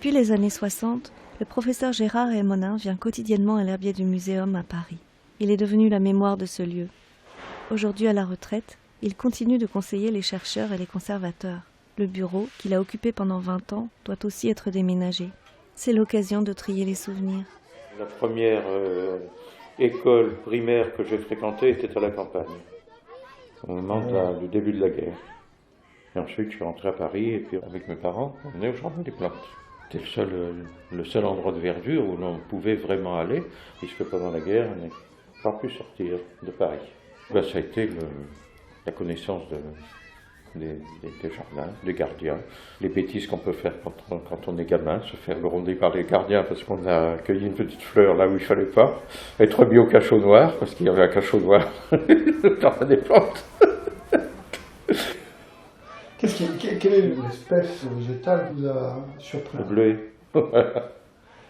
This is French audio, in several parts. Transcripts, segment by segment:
Depuis les années 60, le professeur Gérard Aymonin vient quotidiennement à l'herbier du Muséum à Paris. Il est devenu la mémoire de ce lieu. Aujourd'hui à la retraite, il continue de conseiller les chercheurs et les conservateurs. Le bureau, qu'il a occupé pendant 20 ans, doit aussi être déménagé. C'est l'occasion de trier les souvenirs. La première école primaire que j'ai fréquentée était à la campagne, au moment du début de la guerre. Et ensuite, je suis rentré à Paris, et puis avec mes parents, on est au Jardin des Plantes. C'était le seul endroit de verdure où l'on pouvait vraiment aller, puisque pendant la guerre, on n'a pas pu sortir de Paris. Ben, ça a été la connaissance des jardins, des gardiens, les bêtises qu'on peut faire quand on est gamin, se faire gronder par les gardiens parce qu'on a cueilli une petite fleur là où il ne fallait pas, être mis au cachot noir, parce qu'il y avait un cachot noir au Jardin des Plantes. Quelle est l'espèce végétale qui vous a surpris? Le bleuet.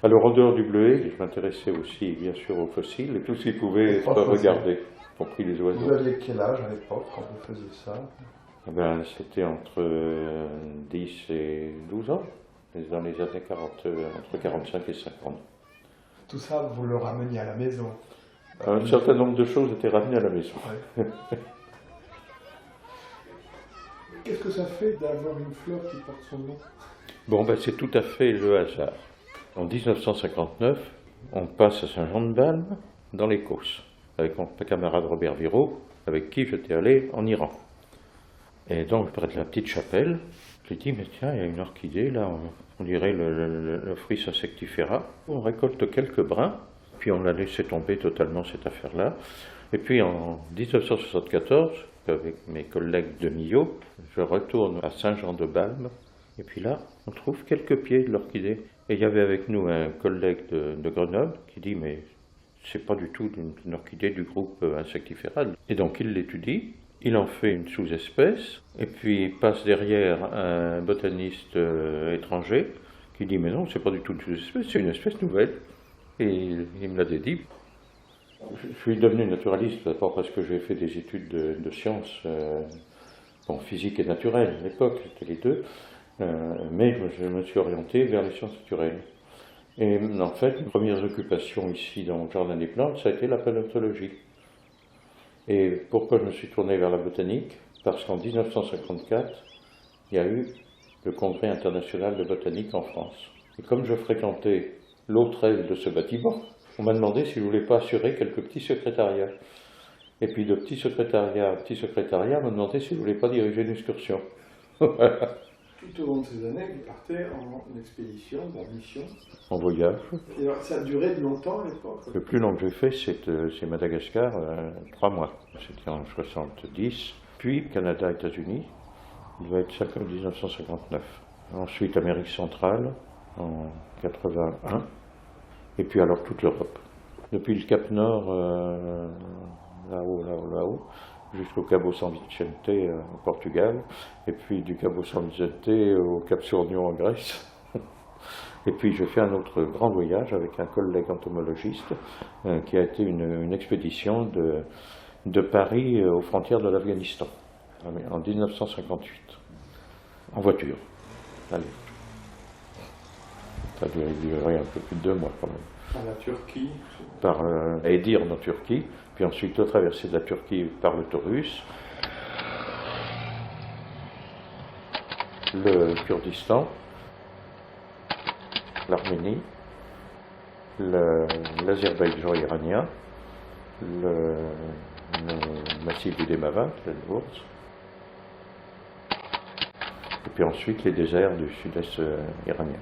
Alors, en dehors du bleuet, je m'intéressais aussi, bien sûr, aux fossiles et tout ce qui pouvait être regardé, y compris les oiseaux. Vous aviez quel âge à l'époque quand vous faisiez ça? Ben, c'était entre 10 et 12 ans, dans les années 40, entre 45 et 50. Tout ça, vous le rameniez à la maison? Un certain nombre de choses étaient ramenées à la maison. Ouais. Qu'est-ce que ça fait d'avoir une fleur qui porte son nom? Bon, ben, c'est tout à fait le hasard. En 1959, on passe à Saint-Jean-de-Balme, dans l'Écosse, avec mon camarade Robert Viraud, avec qui j'étais allé en Iran. Et donc, près de la petite chapelle, j'ai dit, mais tiens, il y a une orchidée, là, on dirait le fruit insectifera. On récolte quelques brins, puis on l'a laissé tomber totalement, cette affaire-là. Et puis, en 1974, avec mes collègues de Millau, je retourne à Saint-Jean-de-Balme, et puis là, on trouve quelques pieds de l'orchidée. Et il y avait avec nous un collègue de Grenoble qui dit, mais c'est pas du tout une orchidée du groupe insectifera. Et donc, il l'étudie. Il en fait une sous-espèce, et puis il passe derrière un botaniste étranger qui dit « Mais non, c'est pas du tout une sous-espèce, c'est une espèce nouvelle. » Et il me l'a dit. Je suis devenu naturaliste d'abord parce que j'ai fait des études de sciences, physique et naturelle à l'époque, c'était les deux, mais je me suis orienté vers les sciences naturelles. Et en fait, mes premières occupations ici dans le Jardin des Plantes, ça a été la paléontologie. Et pourquoi je me suis tourné vers la botanique? Parce qu'en 1954, il y a eu le Congrès international de botanique en France. Et comme je fréquentais l'autre aile de ce bâtiment, on m'a demandé si je ne voulais pas assurer quelques petits secrétariats. Et puis de petit secrétariat m'a demandé si je ne voulais pas diriger une excursion. Tout au long de ces années, vous partez en expédition, en mission? En voyage. Et alors, ça a duré longtemps à l'époque? Le plus long que j'ai fait, c'est Madagascar, 3 mois. C'était en 70, puis Canada, États-Unis, il va être ça comme 1959. Ensuite, Amérique centrale, en 81, et puis alors toute l'Europe. Depuis le Cap Nord, là-haut, jusqu'au Cabo San Vicente au Portugal, et puis du Cabo San Vicente au Cap Sourgnon en Grèce. Et puis j'ai fait un autre grand voyage avec un collègue entomologiste qui a été une expédition de Paris aux frontières de l'Afghanistan, en 1958, en voiture. Allez. Ça a duré un peu plus de 2 mois quand même. Par la Turquie? Par Edirne en Turquie, puis ensuite la traversée de la Turquie par le Taurus, le Kurdistan, l'Arménie, l'Azerbaïdjan iranien, le massif du Démavand, l'Elbourz, et puis ensuite les déserts du sud-est iranien.